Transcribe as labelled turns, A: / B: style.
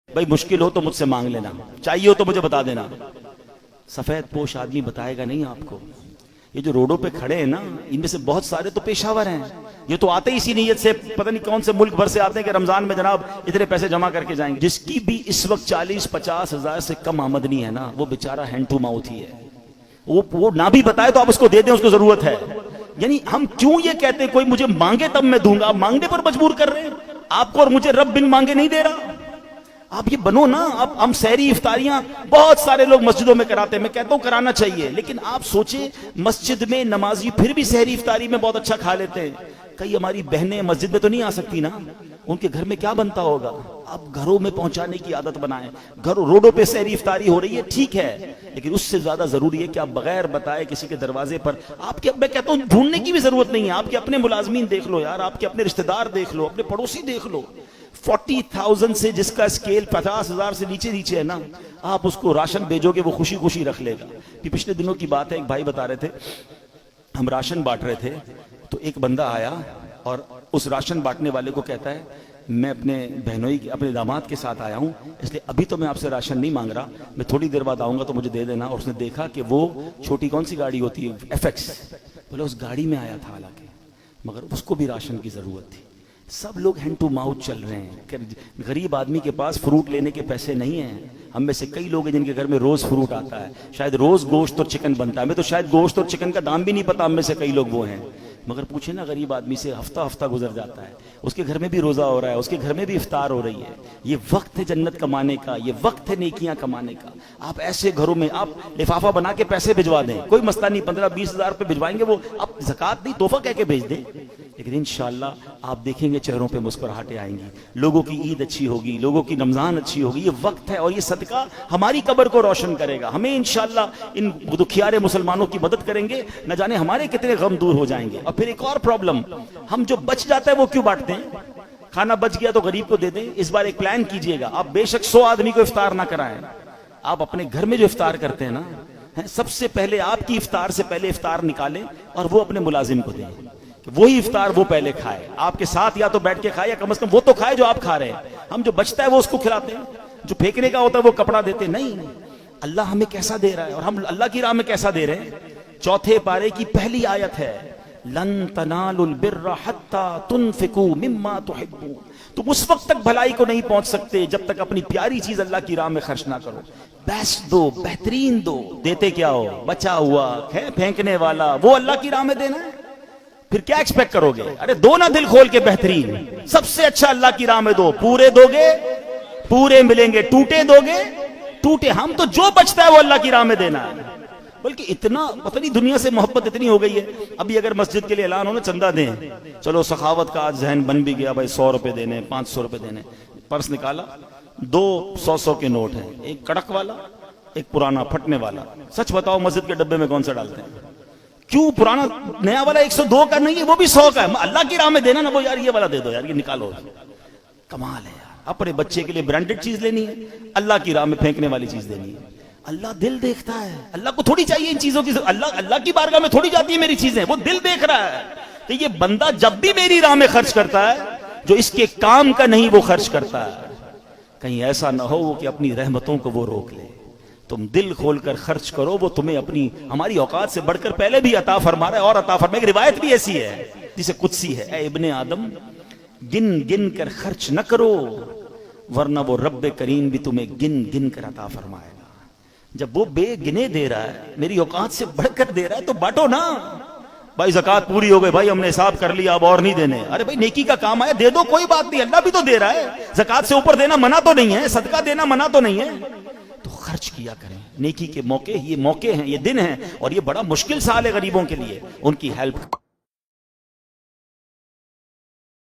A: بھائی مشکل ہو تو مجھ سے مانگ لینا، چاہیے ہو تو مجھے بتا دینا۔ سفید پوش آدمی بتائے گا نہیں آپ کو۔ یہ جو روڈوں پہ کھڑے ہیں نا، ان میں سے بہت سارے تو پیشہ ور ہیں، یہ تو آتے ہی اسی نیت سے، پتہ نہیں کون سے ملک بھر سے آتے ہیں کہ رمضان میں جناب اتنے پیسے جمع کر کے جائیں گے۔ جس کی بھی اس وقت 40-50 ہزار سے کم آمدنی ہے نا، وہ بیچارہ ہینڈ ٹو ماؤتھ ہی ہے۔ وہ نہ بھی بتائے تو آپ اس کو دے دیں، اس کو ضرورت ہے۔ یعنی ہم کیوں یہ کہتے ہیں کوئی مجھے مانگے تب میں دوں گا، مانگنے پر مجبور کر رہے ہیں آپ کو، اور مجھے رب بن مانگے نہیں دے رہا۔ آپ یہ بنو نا۔ اب ہم سحری افطاریاں بہت سارے لوگ مسجدوں میں کراتے ہیں، میں کہتا ہوں کرانا چاہیے، لیکن آپ سوچیں مسجد میں نمازی پھر بھی سحری افطاری میں بہت اچھا کھا لیتے ہیں، کئی ہماری بہنیں مسجد میں تو نہیں آ سکتی نا، ان کے گھر میں کیا بنتا ہوگا؟ آپ گھروں میں پہنچانے کی عادت بنائیں۔ گھروں روڈوں پہ سحری افطاری ہو رہی ہے ٹھیک ہے، لیکن اس سے زیادہ ضروری ہے کہ آپ بغیر بتائے کسی کے دروازے پر، آپ کے، میں کہتا ہوں ڈھونڈنے کی بھی ضرورت نہیں ہے، آپ کے اپنے ملازمین دیکھ لو یار، آپ کے اپنے رشتہ دار دیکھ لو، اپنے پڑوسی دیکھ لو۔ 40,000 سے جس کا اسکیل 50,000 سے نیچے ہے نا، آپ اس کو راشن بھیجو گے وہ خوشی خوشی رکھ لے گا۔ کہ پچھلے دنوں کی بات ہے، ایک بھائی بتا رہے تھے ہم راشن بانٹ رہے تھے، تو ایک بندہ آیا اور اس راشن بانٹنے والے کو کہتا ہے میں اپنے بہنوئی اپنے داماد کے ساتھ آیا ہوں، اس لیے ابھی تو میں آپ سے راشن نہیں مانگ رہا، میں تھوڑی دیر بعد آؤں گا تو مجھے دے دینا۔ اور اس نے دیکھا کہ وہ چھوٹی کون سی گاڑی ہوتی ہے، FX، بولے اس گاڑی میں آیا تھا حالانکہ، مگر اس کو بھی راشن کی ضرورت تھی۔ سب لوگ ہینڈ ٹو ماؤتھ چل رہے ہیں کہ غریب آدمی کے پاس فروٹ لینے کے پیسے نہیں ہیں۔ ہم میں سے کئی لوگ ہیں جن کے گھر میں روز فروٹ آتا ہے، شاید روز گوشت اور چکن بنتا ہے، ہمیں تو شاید گوشت اور چکن کا دام بھی نہیں پتا، ہم میں سے کئی لوگ وہ ہیں۔ مگر پوچھیں نا غریب آدمی سے، ہفتہ گزر جاتا ہے، اس کے گھر میں بھی روزہ ہو رہا ہے، اس کے گھر میں بھی افطار ہو رہی ہے۔ یہ وقت ہے جنت کمانے کا، یہ وقت ہے نیکیاں کمانے کا۔ آپ ایسے گھروں میں آپ لفافہ بنا کے پیسے بھجوا دیں، کوئی مسئلہ نہیں، 15-20 ہزار روپے بھجوائیں گے، وہ آپ زکوٰۃ نہیں تحفہ کہہ کے بھیج دیں، لیکن انشاءاللہ آپ دیکھیں گے چہروں پہ مسکراہٹیں آئیں گی، لوگوں کی عید اچھی ہوگی، لوگوں کی رمضان اچھی ہوگی۔ یہ وقت ہے اور یہ صدقہ ہماری قبر کو روشن کرے گا، ہمیں انشاءاللہ ان دکھیارے مسلمانوں کی مدد کریں گے، نہ جانے ہمارے کتنے غم دور ہو جائیں گے۔ اور پھر ایک اور پرابلم، ہم جو بچ جاتا ہے وہ کیوں بانٹتے ہیں؟ کھانا بچ گیا تو غریب کو دے دیں۔ اس بار ایک پلان کیجئے گا، آپ بے شک 100 آدمی کو افطار نہ کرائیں، آپ اپنے گھر میں جو افطار کرتے ہیں نا، سب سے پہلے آپ کی افطار سے پہلے افطار نکالیں اور وہ اپنے ملازم کو دیں، وہی افطار وہ پہلے کھائے، آپ کے ساتھ یا تو بیٹھ کے کھائے یا کم از کم وہ تو کھائے جو آپ کھا رہے ہیں۔ ہم جو بچتا ہے وہ اس کو کھلاتے ہیں، جو پھینکنے کا ہوتا ہے وہ کپڑا دیتے نہیں۔ اللہ ہمیں کیسا دے رہا ہے اور ہم اللہ کی راہ میں کیسا دے رہے ہیں۔ 4 پارے کی پہلی آیت ہے لن تنالوا البر حتى تنفقوا مما تحبون، تم اس وقت تک بھلائی کو نہیں پہنچ سکتے جب تک اپنی پیاری چیز اللہ کی راہ میں خرچ نہ کرو، بیسٹ دو، بہترین دو۔ دیتے کیا ہو؟ بچا ہوا پھینکنے والا، وہ اللہ کی راہ میں دینا ہے، پھر کیا ایکسپیکٹ کرو گے؟ ارے دو نا دل کھول کے بہترین، سب سے اچھا اللہ کی راہ میں دو، پورے دو گے پورے ملیں گے، ٹوٹے دو گے ٹوٹے۔ ہم تو جو بچتا ہے وہ اللہ کی راہ میں دینا ہے، بلکہ اتنا پتہ نہیں دنیا سے محبت اتنی ہو گئی ہے۔ ابھی اگر مسجد کے لیے اعلان ہو نا چندہ دیں، چلو سخاوت کا آج ذہن بن بھی گیا، بھائی 100 روپے دینے، 500 روپے دینے، پرس نکالا، 2 100 کے نوٹ ہیں، ایک کڑک والا ایک پرانا پھٹنے والا۔ سچ بتاؤ مسجد کے ڈبے میں کون سا ڈالتے ہیں؟ کیوں؟ پرانا نیا والا 102 کا نہیں ہے، وہ بھی 100 کا ہے، اللہ کی راہ میں دینا نا، وہ یار یہ والا دے دو یار، یہ نکالو۔ کمال ہے یار، اپنے بچے کے لیے برانڈڈ چیز لینی ہے، اللہ کی راہ میں پھینکنے والی چیز دینی ہے۔ اللہ دل دیکھتا ہے، اللہ کو تھوڑی چاہیے ان چیزوں کی، اللہ کی بارگاہ میں تھوڑی جاتی ہے میری چیزیں، وہ دل دیکھ رہا ہے کہ یہ بندہ جب بھی میری راہ میں خرچ کرتا ہے جو اس کے کام کا نہیں وہ خرچ کرتا ہے، کہیں ایسا نہ ہو کہ اپنی رحمتوں کو وہ روک لے۔ تم دل کھول کر خرچ کرو، وہ تمہیں اپنی ہماری اوقات سے بڑھ کر پہلے بھی عطا فرما رہا ہے، اور عطا فرما۔ ایک روایت بھی ایسی ہے جسے قدسی ہے، اے ابن آدم گن گن کر خرچ نہ کرو ورنہ وہ رب کریم بھی تمہیں گن گن کر عطا فرمائے گا۔ جب وہ بے گنے دے رہا ہے، میری اوقات سے بڑھ کر دے رہا ہے، تو بانٹو نا۔ بھائی زکوٰۃ پوری ہو گئی، بھائی ہم نے حساب کر لیا اب اور نہیں دینے، ارے بھائی نیکی کا کام آیا دے دو، کوئی بات نہیں، اللہ بھی تو دے رہا ہے۔ زکوٰۃ سے اوپر دینا منع تو نہیں ہے، صدقہ دینا منع تو نہیں ہے، تو خرچ کیا کریں۔ نیکی کے موقع، یہ موقع ہیں، یہ دن ہیں، اور یہ بڑا مشکل سال ہے غریبوں کے لیے، ان کی ہیلپ